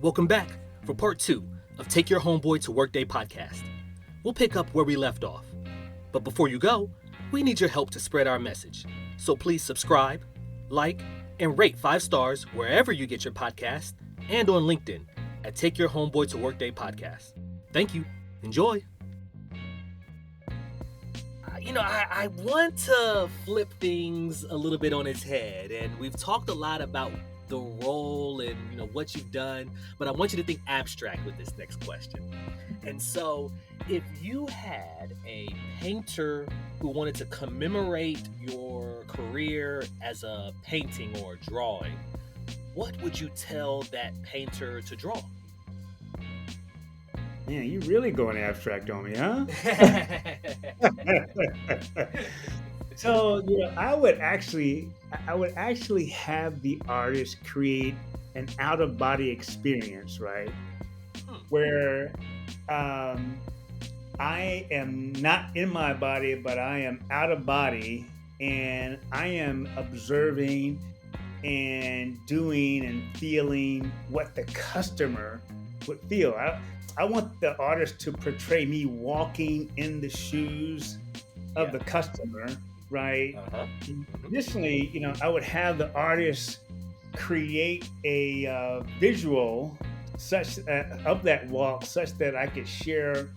Welcome back for part 2 of Take Your Homeboy to Work Day podcast. We'll pick up where we left off. But before you go, we need your help to spread our message. So please subscribe, like, and rate 5 stars wherever you get your podcast and on LinkedIn at Take Your Homeboy to Work Day podcast. Thank you. Enjoy. I want to flip things a little bit on its head, and we've talked a lot about the role and what you've done, but I want you to think abstract with this next question. And so, if you had a painter who wanted to commemorate your career as a painting or drawing, what would you tell that painter to draw? Man, you really going abstract on me, huh? So, I would actually have the artist create an out of body experience, right? Hmm. Where um, I am not in my body, but I am out of body, and I am observing and doing and feeling what the customer would feel. I want the artist to portray me walking in the shoes of Yeah. the customer, right? Uh-huh. Additionally, I would have the artist create a visual such of that walk, such that I could share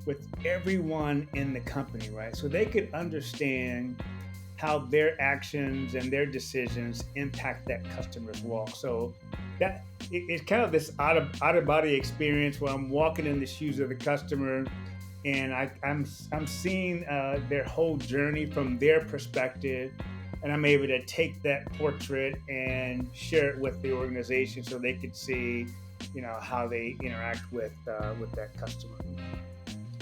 with everyone in the company, right? So they could understand how their actions and their decisions impact that customer's walk. So it's kind of this out of body experience where I'm walking in the shoes of the customer, and I'm seeing their whole journey from their perspective, and I'm able to take that portrait and share it with the organization so they could see, how they interact with that customer.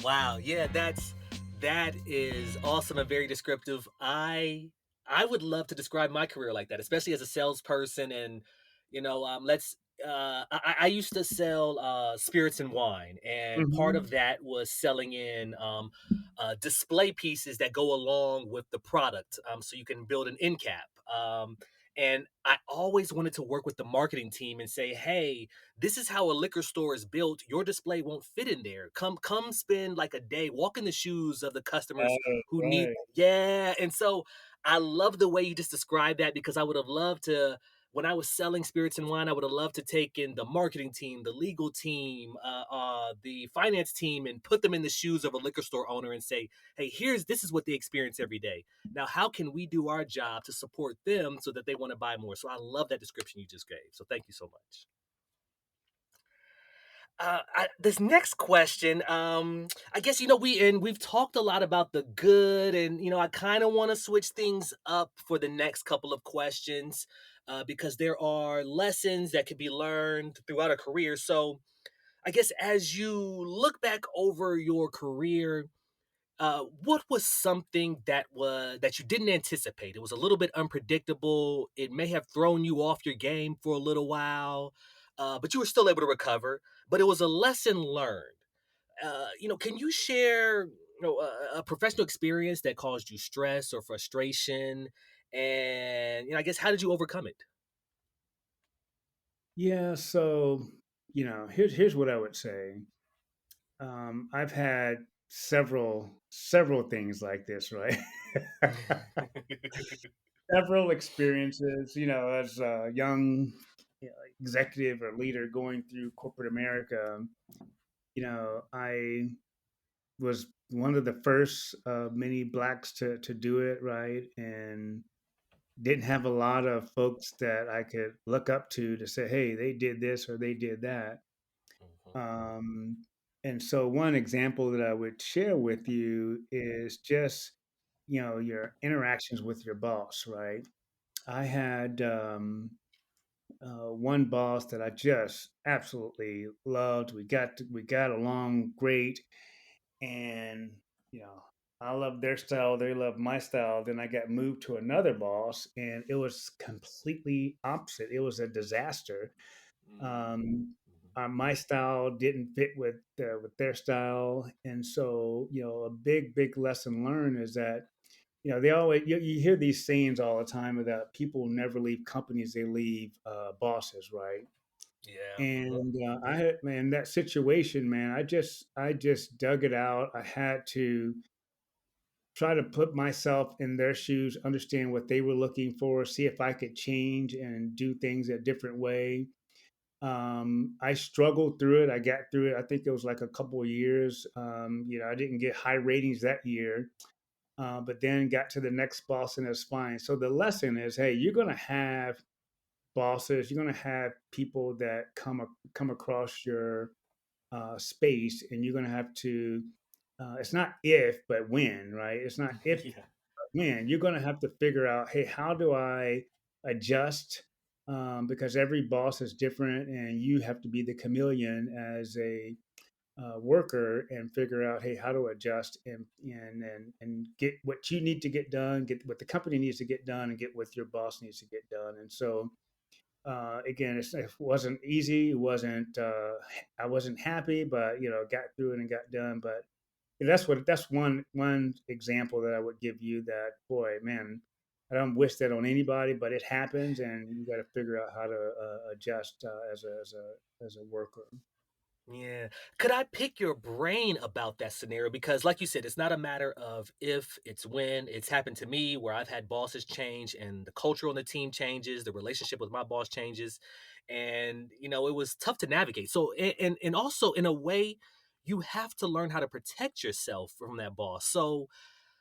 Wow, yeah, that is awesome and very descriptive. I would love to describe my career like that, especially as a salesperson. And let's. I used to sell spirits and wine, and part Hmm. of that was selling in display pieces that go along with the product, so you can build an end cap. And I always wanted to work with the marketing team and say, "Hey, this is how a liquor store is built. Your display won't fit in there. Come spend like a day, walk in the shoes of the customers Right, who need." right. Yeah. And so I love the way you just described that, because I would have loved to, when I was selling spirits and wine, I would have loved to take in the marketing team, the legal team, the finance team, and put them in the shoes of a liquor store owner and say, "Hey, this is what they experience every day. Now, how can we do our job to support them so that they want to buy more?" So I love that description you just gave. So thank you so much. This next question, I guess we've talked a lot about the good, and I kind of want to switch things up for the next couple of questions, because there are lessons that can be learned throughout a career. So I guess as you look back over your career, what was something that you didn't anticipate? It was a little bit unpredictable. It may have thrown you off your game for a little while, but you were still able to recover. But it was a lesson learned. Can you share a professional experience that caused you stress or frustration? And I guess, how did you overcome it? Yeah, so here's what I would say. I've had several things like this, right? Several experiences, as a young, executive or leader going through corporate America. I was one of the first many blacks to do it, right? And didn't have a lot of folks that I could look up to say, hey, they did this or they did that. Mhm. Um, and so, one example that I would share with you is just, your interactions with your boss, right? I had one boss that I just absolutely loved. We got along great, and you know, I loved their style. They loved my style. Then I got moved to another boss, and it was completely opposite. It was a disaster. um, my style didn't fit with their style, and so a big lesson learned is that they always you hear these sayings all the time about people never leave companies; they leave bosses, right? Yeah. Mhm. And I had, man, that situation, man, I just dug it out. I had to try to put myself in their shoes, understand what they were looking for, see if I could change and do things a different way. I struggled through it. I got through it. I think it was like a couple of years. I didn't get high ratings that year, but then got to the next boss and it's fine. So the lesson is, hey, you're going to have bosses. You're going to have people that come across your space, and you're going to have to. It's not if, but when, right? It's not if, Yeah. when. You're going to have to figure out, hey, how do I adjust? Because every boss is different, and you have to be the chameleon as a worker and figure out, hey, how to adjust and get what you need to get done, get what the company needs to get done, and get what your boss needs to get done. And so again, it wasn't easy. It wasn't. I wasn't happy, but got through it and got done. But that's one example that I would give you. That boy, man, I don't wish that on anybody, but it happens, and you got to figure out how to adjust as a worker. Yeah. Could I pick your brain about that scenario? Because, like you said, it's not a matter of if, it's when. It's happened to me where I've had bosses change and the culture on the team changes, the relationship with my boss changes. And, it was tough to navigate. So, and also in a way, you have to learn how to protect yourself from that boss. So,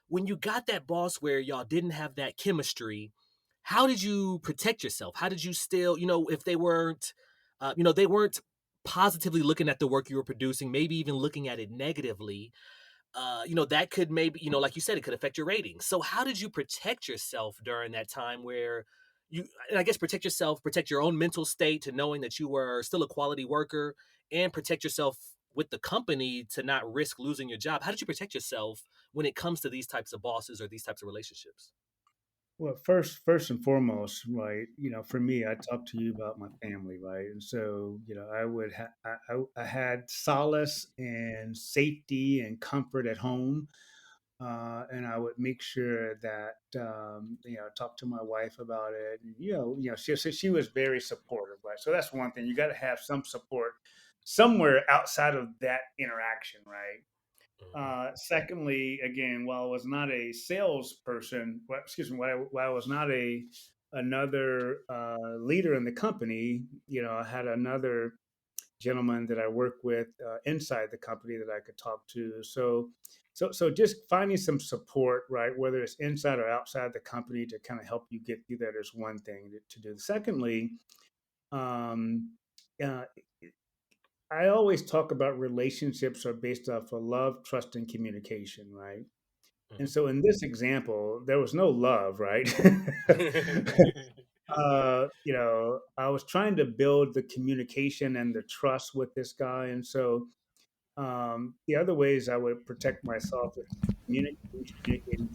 when you got that boss where y'all didn't have that chemistry, how did you protect yourself? How did you still, if they weren't positively looking at the work you were producing, maybe even looking at it negatively, that could maybe, like you said, it could affect your ratings. So how did you protect yourself during that time where and I guess protect yourself, protect your own mental state to knowing that you were still a quality worker and protect yourself with the company to not risk losing your job? How did you protect yourself when it comes to these types of bosses or these types of relationships? Well, first and foremost, right? For me, I talked to you about my family, right? And so, I had solace and safety and comfort at home, and I would make sure that talk to my wife about it. And, she was very supportive, right? So that's one thing. You got to have some support somewhere outside of that interaction, right? Mhm. Secondly, again, while I was not a salesperson, excuse me, while I was not a another leader in the company, I had another gentleman that I worked with inside the company that I could talk to. So just finding some support, right, whether it's inside or outside the company to kind of help you get through that is one thing to do. Secondly, um, uh, I always talk about relationships are based off of love, trust, and communication, right? And Mhm. so in this example, there was no love, right? I was trying to build the communication and the trust with this guy. And so the other ways I would protect myself is communicating,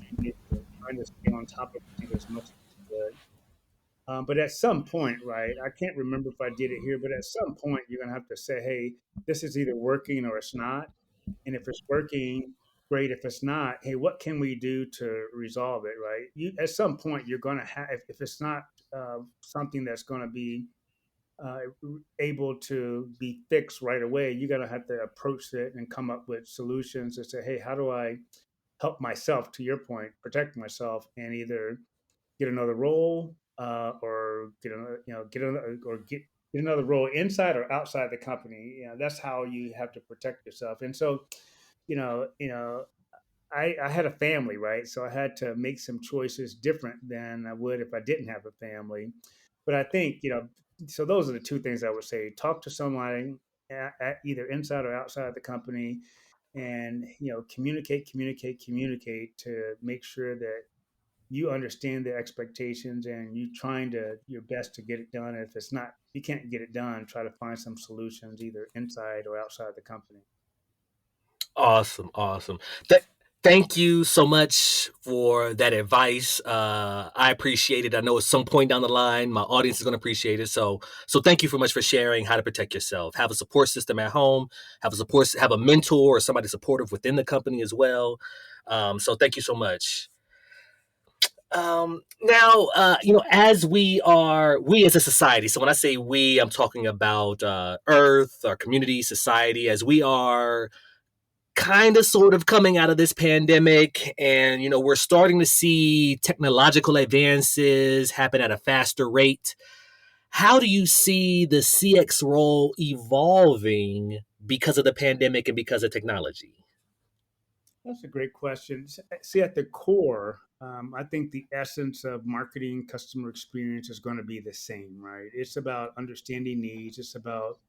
trying to stay on top of things as much as I could. But at some point, right, I can't remember if I did it here, but at some point, you're going to have to say, hey, this is either working or it's not. And if it's working, great. If it's not, hey, what can we do to resolve it, right? At some point, you're going to have, if it's not something that's going to be uh, able to be fixed right away, you're going to have to approach it and come up with solutions to say, hey, how do I help myself, to your point, protect myself and either get another role or get another role inside or outside the company. That's how you have to protect yourself. And so, you know, you know, I had a family, right? So I had to make some choices different than I would if I didn't have a family. But I think, so those are the two things I would say: talk to somebody either inside or outside the company, and communicate to make sure that you understand the expectations and you trying to your best to get it done. If it's not, you can't get it done, try to find some solutions either inside or outside the company. Awesome, awesome. Th- Thank you so much for that advice. I appreciate it. I know at some point down the line, my audience is going to appreciate it. So thank you so much for sharing how to protect yourself. Have a support system at home. Have a mentor or somebody supportive within the company as well. So thank you so much. Now, as we as a society, so when I say we, I'm talking about Earth, our community, society, as we are kind of sort of coming out of this pandemic, and we're starting to see technological advances happen at a faster rate. How do you see the CX role evolving because of the pandemic and because of technology? That's a great question. See, at the core, I think the essence of marketing customer experience is going to be the same, right? It's about understanding needs. It's about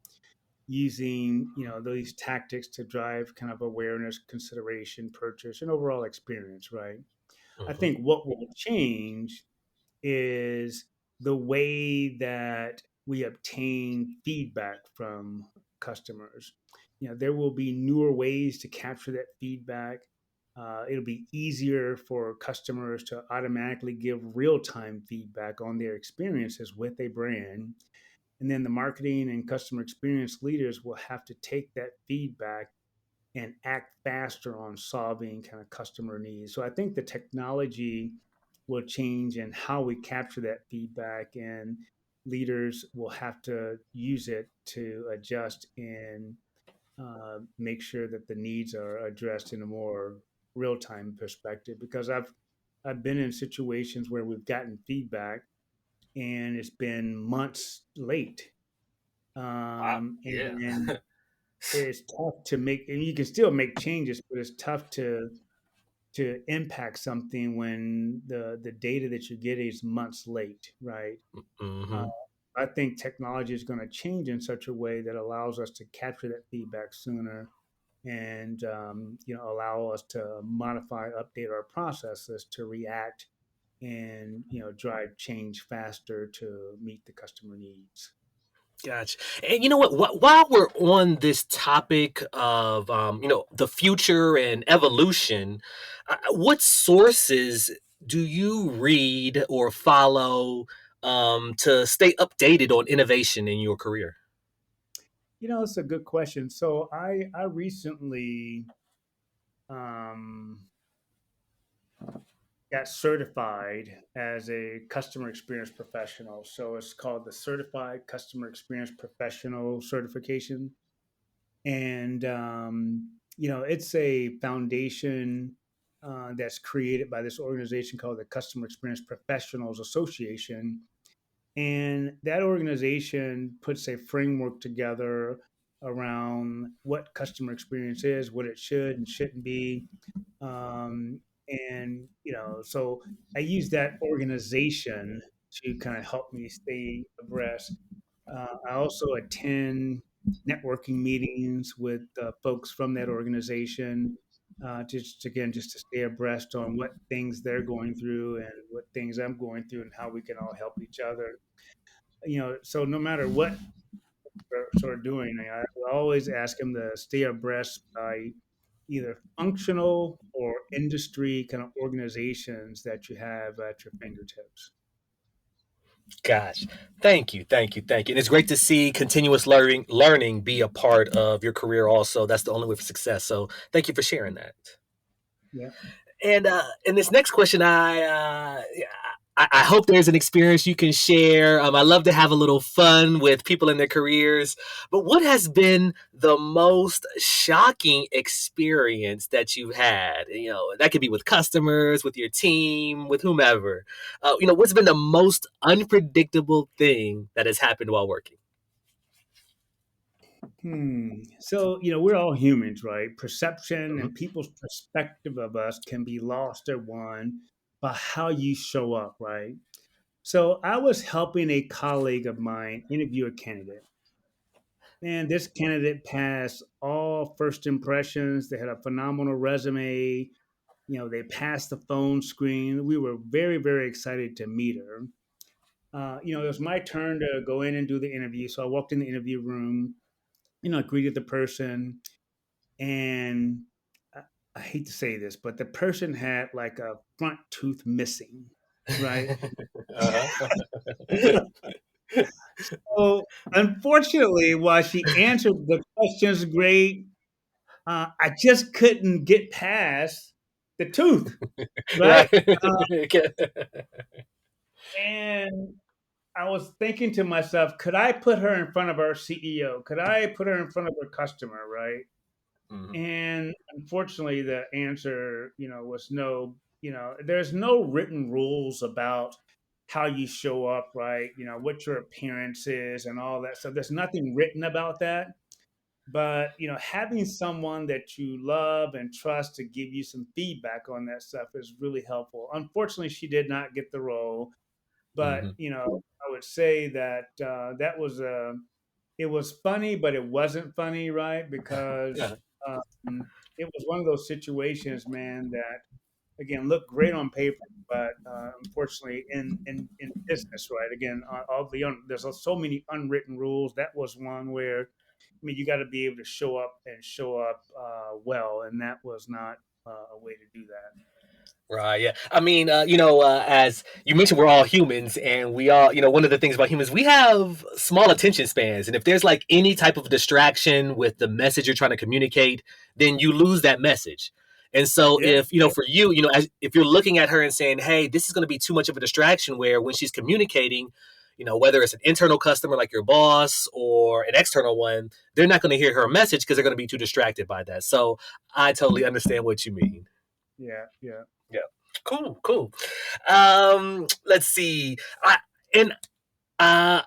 using, these tactics to drive kind of awareness, consideration, purchase, and overall experience, right? I Mhm. think what will change is the way that we obtain feedback from customers. There will be newer ways to capture that feedback. It'll be easier for customers to automatically give real time feedback on their experiences with a brand. And then the marketing and customer experience leaders will have to take that feedback and act faster on solving kind of customer needs. So I think the technology will change in how we capture that feedback, and leaders will have to use it to adjust and make sure that the needs are addressed in a more real time perspective. Because I've been in situations where we've gotten feedback and it's been months late, Yeah. and it's tough to make, and you can still make changes, but it's tough to impact something when the data that you're getting is months late, right? Uh, Hmm. I think technology is going to change in such a way that allows us to capture that feedback sooner, and allow us to modify, update our processes to react and drive change faster to meet the customer needs. Gotcha. And you know what? While we're on this topic of the future and evolution, what sources do you read or follow to stay updated on innovation in your career? It's a good question. So I recently um, got certified as a customer experience professional. So it's called the Certified Customer Experience Professional Certification. And, it's a foundation that's created by this organization called the Customer Experience Professionals Association. And that organization puts a framework together around what customer experience is, what it should and shouldn't be, and so I use that organization to kind of help me stay abreast. I also attend networking meetings with folks from that organization, just again just to stay abreast on what things they're going through and what things I'm going through and how we can all help each other. So no matter what we're sort of doing, I always ask them to stay abreast by either functional or industry kind of organizations that you have at your fingertips. Gosh, thank you, thank you, thank you. And it's great to see continuous learning be a part of your career. Also, that's the only way for success. So, thank you for sharing that. Yeah. And this next question, I hope there's an experience you can share. I love to have a little fun with people in their careers. But what has been the most shocking experience that you've had? That could be with customers, with your team, with whomever. What's been the most unpredictable thing that has happened while working? So, we're all humans, right? Perception Mhm. and people's perspective of us can be lost or won by how you show up, right? So, I was helping a colleague of mine interview a candidate. And this candidate passed all first impressions. They had a phenomenal resume. They passed the phone screen. We were very, very excited to meet her. It was my turn to go in and do the interview. So I walked in the interview room, greeted the person, and I, I hate to say this, but the person had like a front tooth missing, right? Uh-huh. So unfortunately, while she answered the questions great, I just couldn't get past. the tooth, Right. right? And I was thinking to myself, could I put her in front of our CEO? Could I put her in front of a customer, right? Mhm. And unfortunately, the answer, was no. There's no written rules about how you show up, right? What your appearance is and all that. So there's nothing written about that. But having someone that you love and trust to give you some feedback on that stuff is really helpful. Unfortunately, she did not get the role, but Mhm. I would say that it was funny, but it wasn't funny, right? Yeah. Because it was one of those situations, man, that again looked great on paper, but unfortunately, in business, right? Again, there's so many unwritten rules. That was one where, I mean, you got to be able to show up and show up well, and that was not a way to do that. Right. Yeah. I mean, as you mentioned, we're all humans, and we all, one of the things about humans, we have small attention spans, and if there's like any type of distraction with the message you're trying to communicate, then you lose that message. And so, Yeah, if for you, if you're looking at her and saying, "Hey, this is going to be too much of a distraction," where when she's communicating, whether it's an internal customer like your boss or an external one, they're not going to hear her message because they're going to be too distracted by that. So, I totally understand what you mean. yeah, yeah. Yeah. Cool, cool. Let's see. And uh,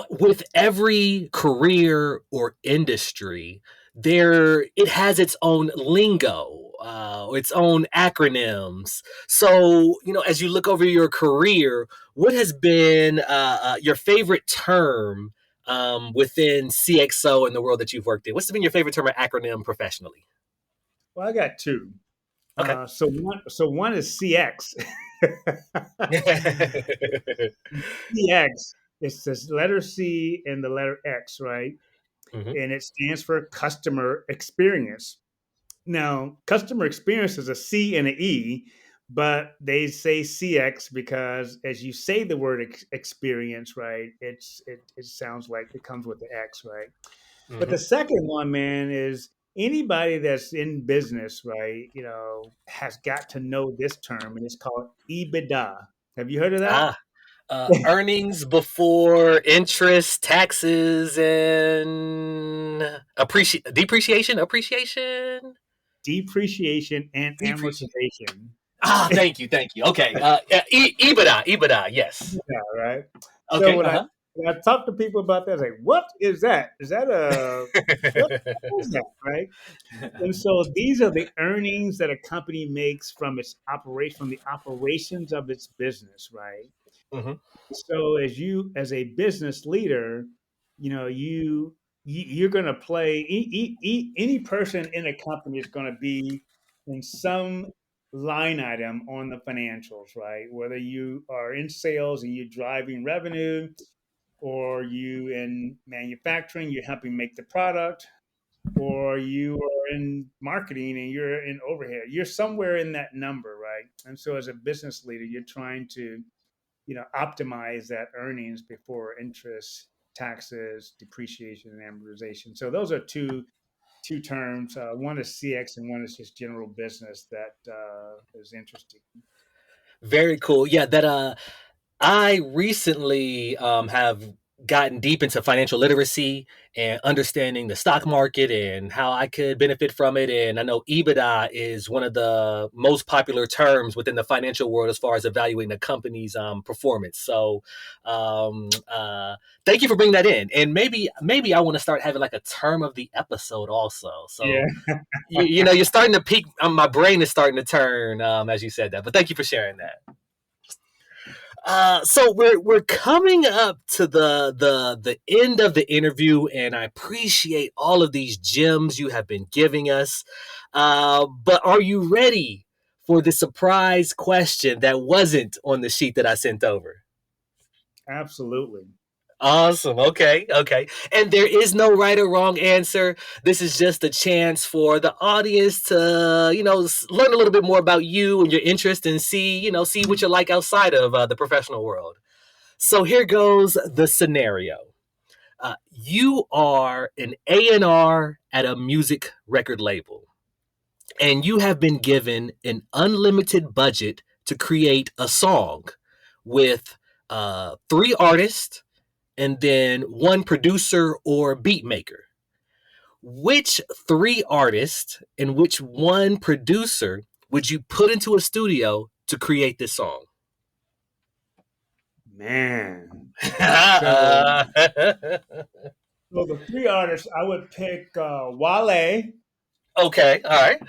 with every career or industry, it has its own lingo, its own acronyms. So, as you look over your career, what has been your favorite term within CXO in the world that you've worked in? What's been your favorite term or acronym professionally? Well, I got two. Okay. So one is CX. CX. It's this letter C and the letter X, right? Hmm. And it stands for customer experience. Now, customer experience is a C and an E, but they say CX because as you say the word experience, right? It sounds like it comes with the X, right? But the Hmm. second one, man, is anybody that's in business, right? Has got to know this term, and it's called EBITDA. Have you heard of that? Ah, earnings before interest, taxes, and depreciation, appreciation, Depreciation and depreciation. amortization. Ah, thank you. Okay, EBITDA, yes. Yeah, right. So Okay, when I talk to people about that, I say, "What is that? Is that a what is that?" Right? And so these are the earnings that a company makes from from the operations of its business, right? Hmm. So as a business leader, you're going to play any person in a company is going to be in some line item on the financials, right? Whether you are in sales and you're driving revenue, or you in manufacturing, you're helping make the product, or you are in marketing and you're in overhead. You're somewhere in that number, right? And so as a business leader, you're trying to optimize that earnings before interest, taxes, depreciation, and amortization. So those are two terms. One is CX, and one is just general business that is interesting. Very cool. Yeah, that I recently have gotten deep into financial literacy and understanding the stock market and how I could benefit from it. And I know EBITDA is one of the most popular terms within the financial world as far as evaluating a company's performance. So, thank you for bringing that in. And maybe I want to start having like a term of the episode also. So, Yeah, you're starting to peak. My brain is starting to turn as you said that. But thank you for sharing that. So we're coming up to the end of the interview, and I appreciate all of these gems you have been giving us. But are you ready for the surprise question that wasn't on the sheet that I sent over? absolutely. Awesome. Okay. Okay. And there is no right or wrong answer. This is just a chance for the audience to, learn a little bit more about you and your interest and see what you're like outside of the professional world. So here goes the scenario. You are an A&R at a music record label. and you have been given an unlimited budget to create a song with three artists and then one producer or beat maker. Which three artists and which one producer would you put into a studio to create this song? Man. So, uh, so the three artists, I would pick Wale okay, all right.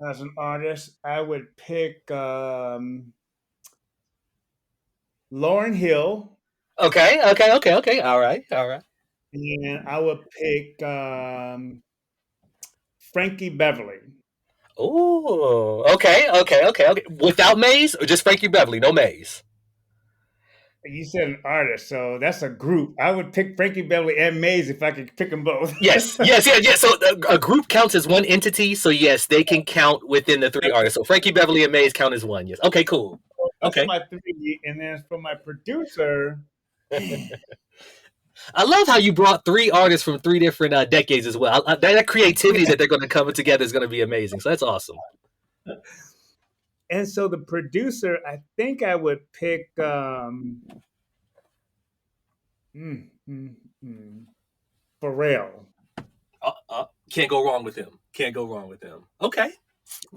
as an artist. I would pick Lauren Hill, Okay, okay, okay, okay. All right, all right. and I would pick Frankie Beverly. Oh, okay, okay, okay, okay. Without Maze or just Frankie Beverly, no Maze? You said an artist, so that's a group. I would pick Frankie Beverly and Maze if I could pick them both. Yes, yes, yes, yes. So a group counts as one entity. So yes, they can count within the three artists. So Frankie Beverly and Maze count as one. Yes. Okay, cool. That's Okay. my three. And then for my producer, I love how you brought three artists from three different decades as well. That creativity that they're going to come together is going to be amazing. So that's awesome. and so the producer, I think I would pick mm, mm, mm, Pharrell. Can't go wrong with him. Can't go wrong with him. Okay.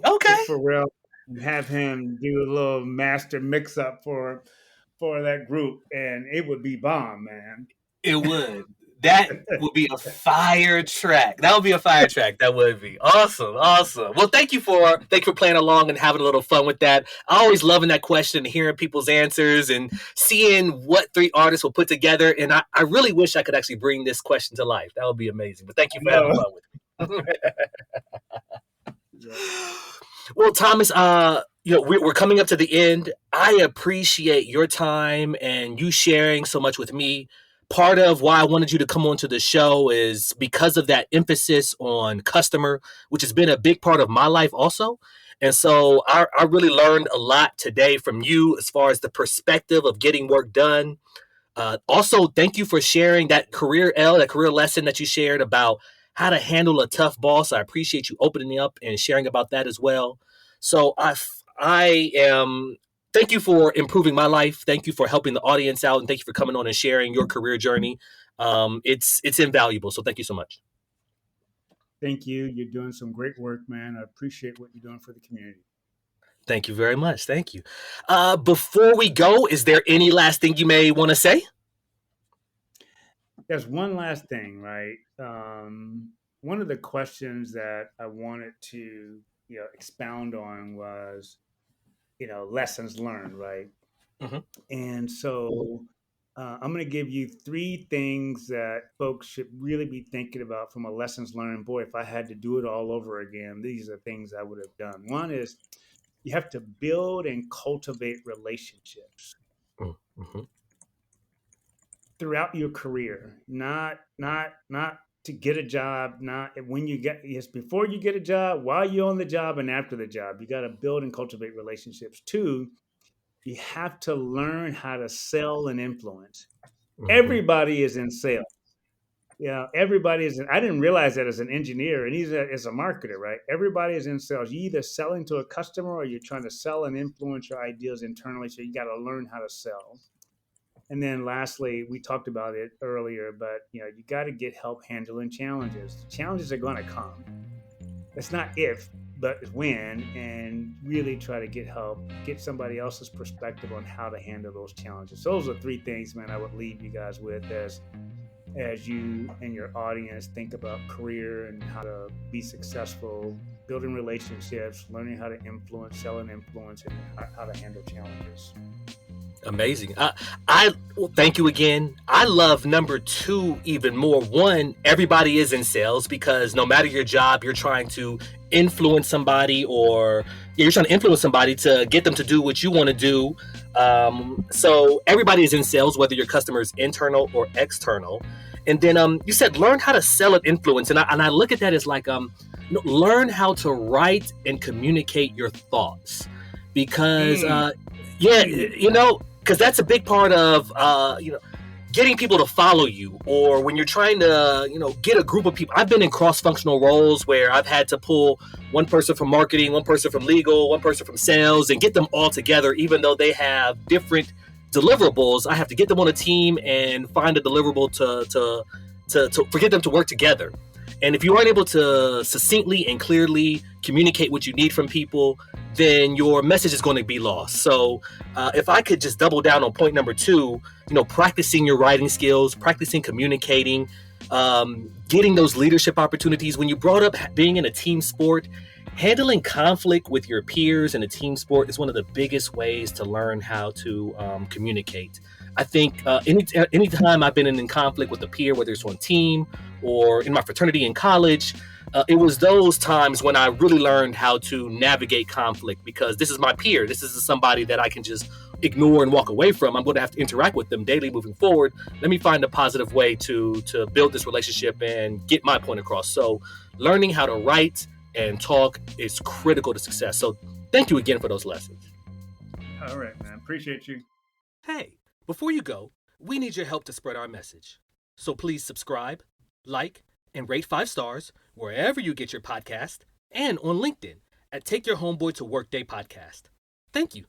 Okay. Pick Pharrell and have him do a little master mix up for that group, and it would be bomb, man. It would. That would be a fire track. That would be a fire track. That would be awesome. Awesome. Well, thank you for playing along and having a little fun with that. I always loving that question and hearing people's answers and seeing what three artists will put together. And I really wish I could actually bring this question to life. That would be amazing. But thank you I for having know. fun with me. Well, Thomas, we're coming up to the end. I appreciate your time and you sharing so much with me. Part of why I wanted you to come onto the show is because of that emphasis on customer, which has been a big part of my life also. And so I really learned a lot today from you as far as the perspective of getting work done. Also, thank you for sharing that career lesson that you shared about how to handle a tough boss. I appreciate you opening up and sharing about that as well. So I am. Thank you for improving my life. Thank you for helping the audience out, and thank you for coming on and sharing your career journey. It's invaluable. So thank you so much. Thank you. You're doing some great work, man. I appreciate what you're doing for the community. Thank you very much. Thank you. Before we go, is there any last thing you may want to say? There's one last thing, right? One of the questions that I wanted to, expound on was, lessons learned, right? Hmm. And so I'm going to give you three things that folks should really be thinking about from a lessons learned. Boy, if I had to do it all over again, these are things I would have done. One is you have to build and cultivate relationships Mm-hmm. throughout your career, not to get a job, not when you get, yes, before you get a job, while you're on the job, and after the job. You got to build and cultivate relationships. Two, you have to learn how to sell and influence. Mm-hmm. Everybody is in sales. Yeah, everybody is. I didn't realize that as an engineer and as a marketer, right? Everybody is in sales. You either selling to a customer or you're trying to sell and influence your ideas internally. So you got to learn how to sell. And then lastly, we talked about it earlier, but you got to get help handling challenges. Challenges are going to come. It's not if, but it's when, and really try to get help, get somebody else's perspective on how to handle those challenges. So those are three things, man, I would leave you guys with as you and your audience think about career and how to be successful, building relationships, learning how to influence, selling influence, and how to handle challenges. Amazing. I well, thank you again. I love number two even more. One, everybody is in sales because no matter your job, you're trying to influence somebody or you're trying to influence somebody to get them to do what you want to do. So everybody is in sales, whether your customer is internal or external. And then you said learn how to sell and influence, and I look at that as like learn how to write and communicate your thoughts because Mm, yeah, mm, because that's a big part of getting people to follow you, or when you're trying to, get a group of people. I've been in cross-functional roles where I've had to pull one person from marketing, one person from legal, one person from sales, and get them all together, even though they have different deliverables. I have to get them on a team and find a deliverable to get them to work together. And if you aren't able to succinctly and clearly communicate what you need from people, then your message is going to be lost. So, if I could just double down on point number two, practicing your writing skills, practicing communicating, getting those leadership opportunities. When you brought up being in a team sport, handling conflict with your peers in a team sport is one of the biggest ways to learn how to communicate. I think anytime I've been in conflict with a peer, whether it's on team or in my fraternity in college, it was those times when I really learned how to navigate conflict, because this is my peer. This is somebody that I can just ignore and walk away from. I'm going to have to interact with them daily moving forward. Let me find a positive way to build this relationship and get my point across. So learning how to write and talk is critical to success. So thank you again for those lessons. All right, man. Appreciate you. Hey, before you go, we need your help to spread our message. So please subscribe, like, and rate 5 stars wherever you get your podcast, and on LinkedIn at Take Your Homeboy to Work Day Podcast. Thank you.